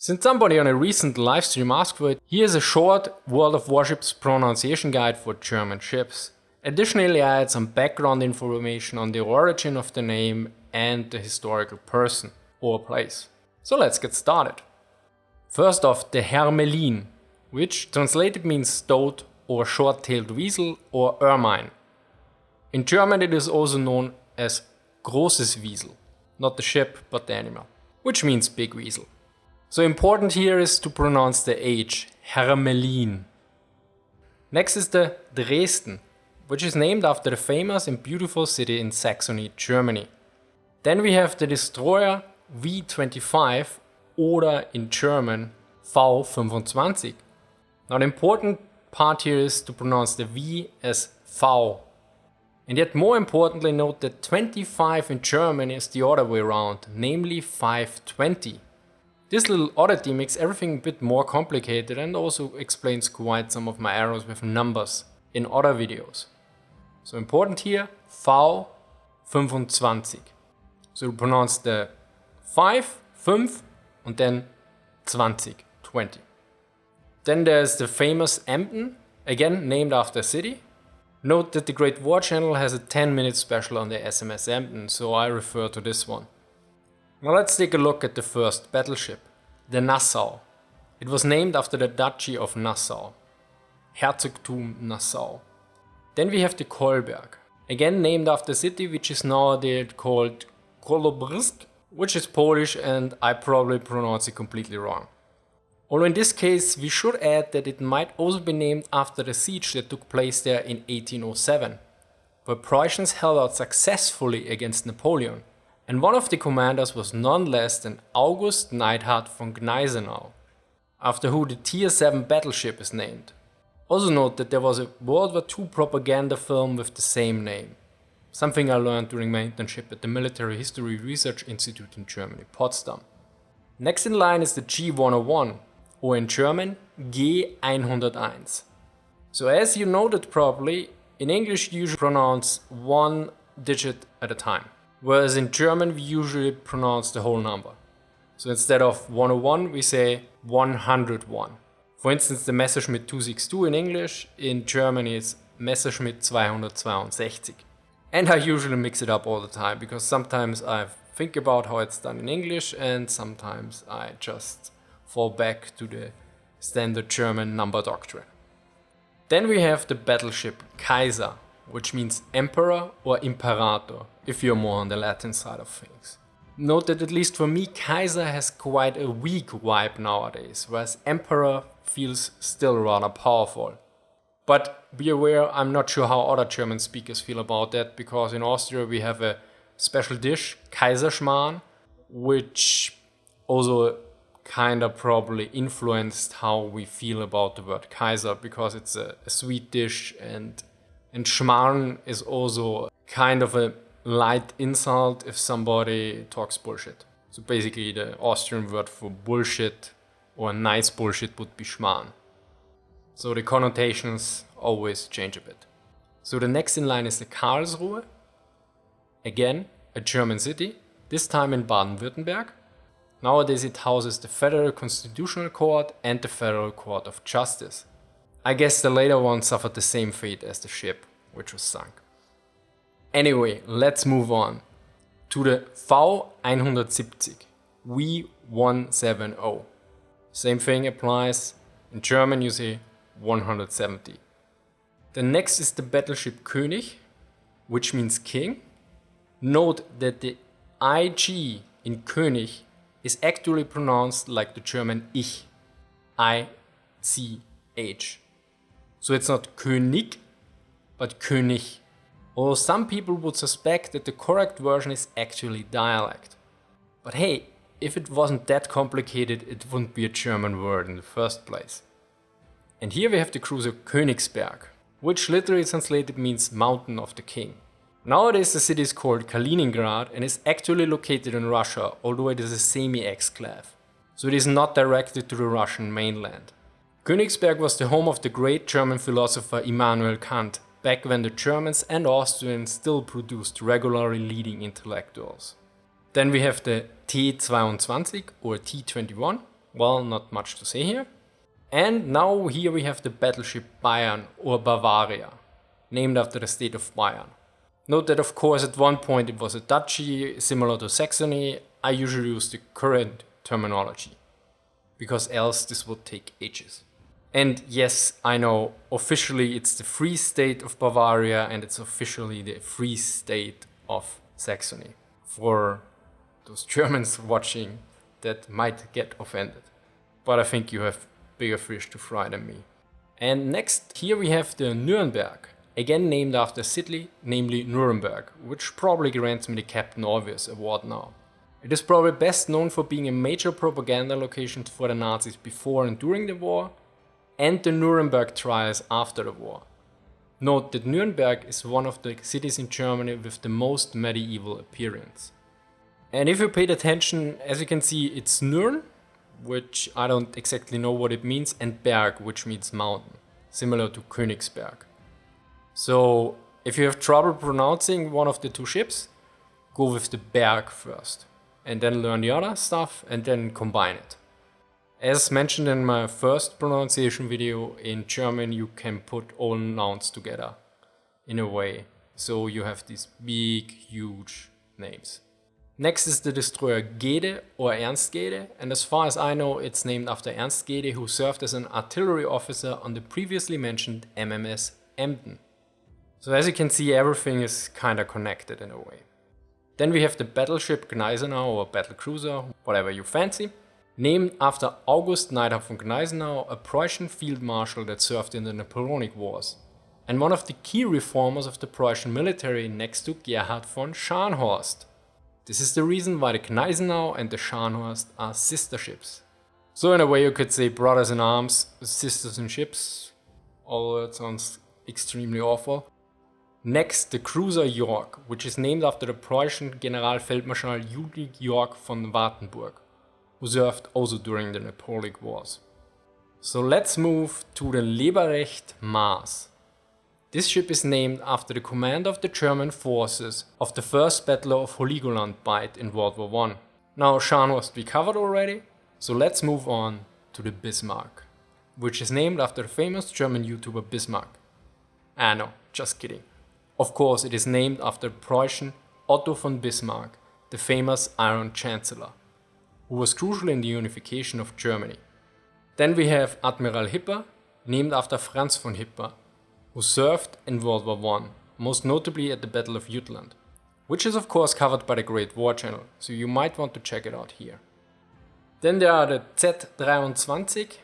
Since somebody on a recent livestream asked for it, here's a short World of Warships pronunciation guide for German ships. Additionally, I add some background information on the origin of the name and the historical person or place. So let's get started. First off, the Hermelin, which translated means stoat or short-tailed weasel or ermine. In German it is also known as großes Wiesel, not the ship but the animal, which means big weasel. So important here is to pronounce the H, Hermelin. Next is the Dresden, which is named after the famous and beautiful city in Saxony, Germany. Then we have the destroyer V25 oder in German V25. Now the important part here is to pronounce the V as V. And yet more importantly note that 25 in German is the other way around, namely 520. This little oddity makes everything a bit more complicated and also explains quite some of my errors with numbers in other videos. So important here, V25. So you pronounce the 5, and then 20. Then there's the famous Emden, again named after a city. Note that the Great War Channel has a 10-minute special on the SMS Emden, so I refer to this one. Now let's take a look at the first battleship, the Nassau. It was named after the Duchy of Nassau, Herzogtum Nassau. Then we have the Kolberg, again named after a city which is nowadays called Kolobrsk, which is Polish and I probably pronounce it completely wrong. Although in this case we should add that it might also be named after the siege that took place there in 1807, where Prussians held out successfully against Napoleon. And one of the commanders was none less than August Neidhart von Gneisenau, after who the Tier 7 battleship is named. Also note that there was a World War II propaganda film with the same name, something I learned during my internship at the Military History Research Institute in Germany, Potsdam. Next in line is the G101, or in German G101. So as you noted probably, in English you usually pronounce one digit at a time. Whereas in German we usually pronounce the whole number. So instead of 101 we say 101. For instance, the Messerschmitt 262 in English, in German is Messerschmitt 262. And I usually mix it up all the time because sometimes I think about how it's done in English and sometimes I just fall back to the standard German number doctrine. Then we have the battleship Kaiser, which means emperor or imperator, if you're more on the Latin side of things. Note that at least for me, Kaiser has quite a weak vibe nowadays, whereas emperor feels still rather powerful. But be aware, I'm not sure how other German speakers feel about that, because in Austria we have a special dish, Kaiserschmarrn, which also kinda probably influenced how we feel about the word Kaiser, because it's a sweet dish and Schmarrn is also kind of a light insult if somebody talks bullshit. So basically the Austrian word for bullshit or nice bullshit would be Schmarrn. So the connotations always change a bit. So the next in line is the Karlsruhe. Again, a German city, this time in Baden-Württemberg. Nowadays it houses the Federal Constitutional Court and the Federal Court of Justice. I guess the later one suffered the same fate as the ship, which was sunk. Anyway, let's move on to the V170, V170. Same thing applies, in German you say 170. The next is the battleship König, which means king. Note that the IG in König is actually pronounced like the German Ich, I-C-H. So it's not König, but König. Although some people would suspect that the correct version is actually dialect. But hey, if it wasn't that complicated, it wouldn't be a German word in the first place. And here we have the cruiser Königsberg, which literally translated means mountain of the king. Nowadays the city is called Kaliningrad and is actually located in Russia, although it is a semi-exclave. So it is not directed to the Russian mainland. Königsberg was the home of the great German philosopher Immanuel Kant, back when the Germans and Austrians still produced regularly leading intellectuals. Then we have the T22 or T21, Well, not much to say here. And now here we have the battleship Bayern or Bavaria, named after the state of Bayern. Note that of course at one point it was a duchy similar to Saxony. I usually use the current terminology, because else this would take ages. And yes, I know, officially it's the Free State of Bavaria and it's officially the Free State of Saxony. For those Germans watching that might get offended. But I think you have bigger fish to fry than me. And next, here we have the Nuremberg, again named after a city, namely Nuremberg, which probably grants me the Captain Obvious award now. It is probably best known for being a major propaganda location for the Nazis before and during the war, and the Nuremberg trials after the war. Note that Nuremberg is one of the cities in Germany with the most medieval appearance. And if you paid attention, as you can see, it's Nürn, which I don't exactly know what it means, and Berg, which means mountain, similar to Königsberg. So if you have trouble pronouncing one of the two ships, go with the Berg first, and then learn the other stuff, and then combine it. As mentioned in my first pronunciation video, in German you can put all nouns together in a way, so you have these big, huge names. Next is the destroyer Gede or Ernst Gede, and as far as I know it's named after Ernst Gede, who served as an artillery officer on the previously mentioned MMS Emden. So as you can see, everything is kinda connected in a way. Then we have the battleship Gneisenau or battlecruiser, whatever you fancy, named after August Neidhardt von Gneisenau, a Prussian field marshal that served in the Napoleonic Wars, and one of the key reformers of the Prussian military next to Gerhard von Scharnhorst. This is the reason why the Gneisenau and the Scharnhorst are sister ships. So in a way you could say brothers in arms, sisters in ships, although that sounds extremely awful. Next, the cruiser York, which is named after the Prussian Generalfeldmarschall Ludwig York von Wartenburg, who served also during the Napoleonic Wars. So let's move to the Leberecht Maas. This ship is named after the commander of the German forces of the First Battle of Heligoland Bight in World War I. Now Scharnhorst we covered already, so let's move on to the Bismarck, which is named after the famous German YouTuber Bismarck. Ah no, just kidding. Of course it is named after Prussian Otto von Bismarck, the famous Iron Chancellor, who was crucial in the unification of Germany. Then we have Admiral Hipper, named after Franz von Hipper, who served in World War I, most notably at the Battle of Jutland, which is of course covered by the Great War channel, so you might want to check it out here. Then there are the Z23,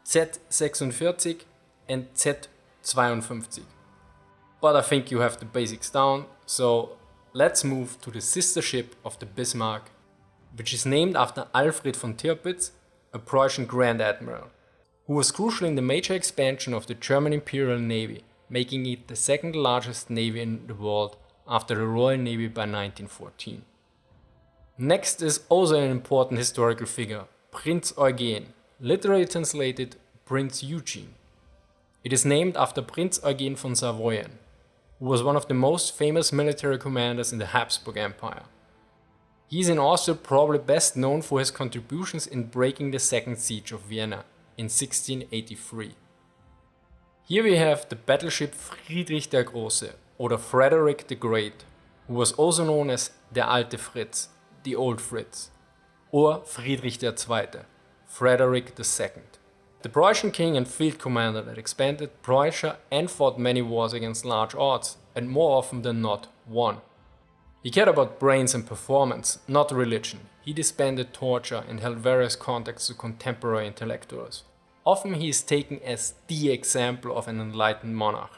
Z46 and Z52. But I think you have the basics down, so let's move to the sister ship of the Bismarck, which is named after Alfred von Tirpitz, a Prussian Grand Admiral, who was crucial in the major expansion of the German Imperial Navy, making it the second largest navy in the world after the Royal Navy by 1914. Next is also an important historical figure, Prince Eugen, literally translated Prince Eugene. It is named after Prince Eugen von Savoyen, who was one of the most famous military commanders in the Habsburg Empire. He is in Austria probably best known for his contributions in breaking the Second Siege of Vienna in 1683. Here we have the battleship Friedrich der Große, or Frederick the Great, who was also known as der alte Fritz, the old Fritz, or Friedrich II, Frederick II, the Prussian king and field commander that expanded Prussia and fought many wars against large odds, and more often than not, won. He cared about brains and performance, not religion. He disbanded torture and held various contacts to contemporary intellectuals. Often he is taken as the example of an enlightened monarch.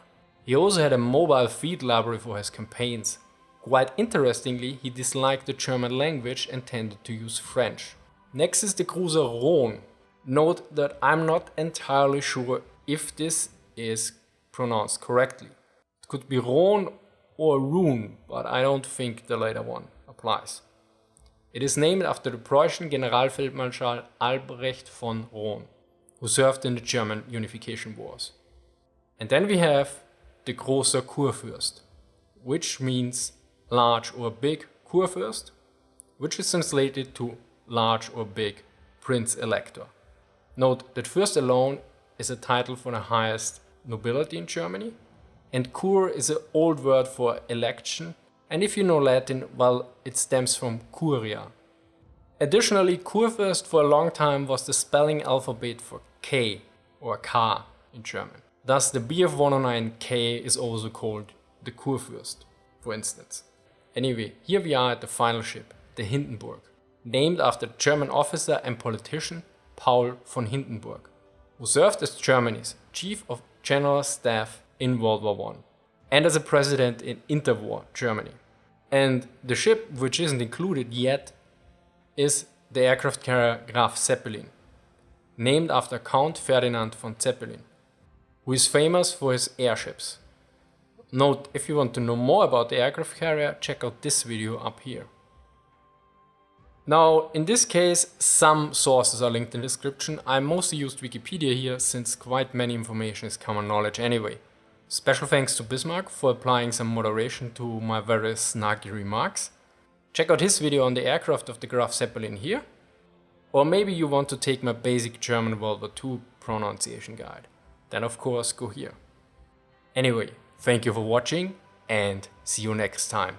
He also had a mobile field library for his campaigns. Quite interestingly, he disliked the German language and tended to use French. Next is the cruiser Rhone. Note that I'm not entirely sure if this is pronounced correctly. It could be Rhone or Rune, but I don't think the later one applies. It is named after the Prussian Generalfeldmarschall Albrecht von Rhone, who served in the German unification wars. And then we have the Großer Kurfürst, which means large or big Kurfürst, which is translated to large or big Prince Elector. Note that Fürst alone is a title for the highest nobility in Germany, and Kur is an old word for election, and if you know Latin, well, it stems from Curia. Additionally, Kurfürst for a long time was the spelling alphabet for K or K in German. Thus, the Bf 109K is also called the Kurfürst, for instance. Anyway, here we are at the final ship, the Hindenburg, named after German officer and politician Paul von Hindenburg, who served as Germany's Chief of General Staff in World War I and as a president in interwar Germany. And the ship, which isn't included yet, is the aircraft carrier Graf Zeppelin, named after Count Ferdinand von Zeppelin, who is famous for his airships. Note, if you want to know more about the aircraft carrier, check out this video up here. Now, in this case, some sources are linked in the description. I mostly used Wikipedia here since quite many information is common knowledge anyway. Special thanks to Bismarck for applying some moderation to my very snarky remarks. Check out his video on the aircraft of the Graf Zeppelin here. Or maybe you want to take my basic German World War II pronunciation guide. Then of course go here. Anyway, thank you for watching and see you next time.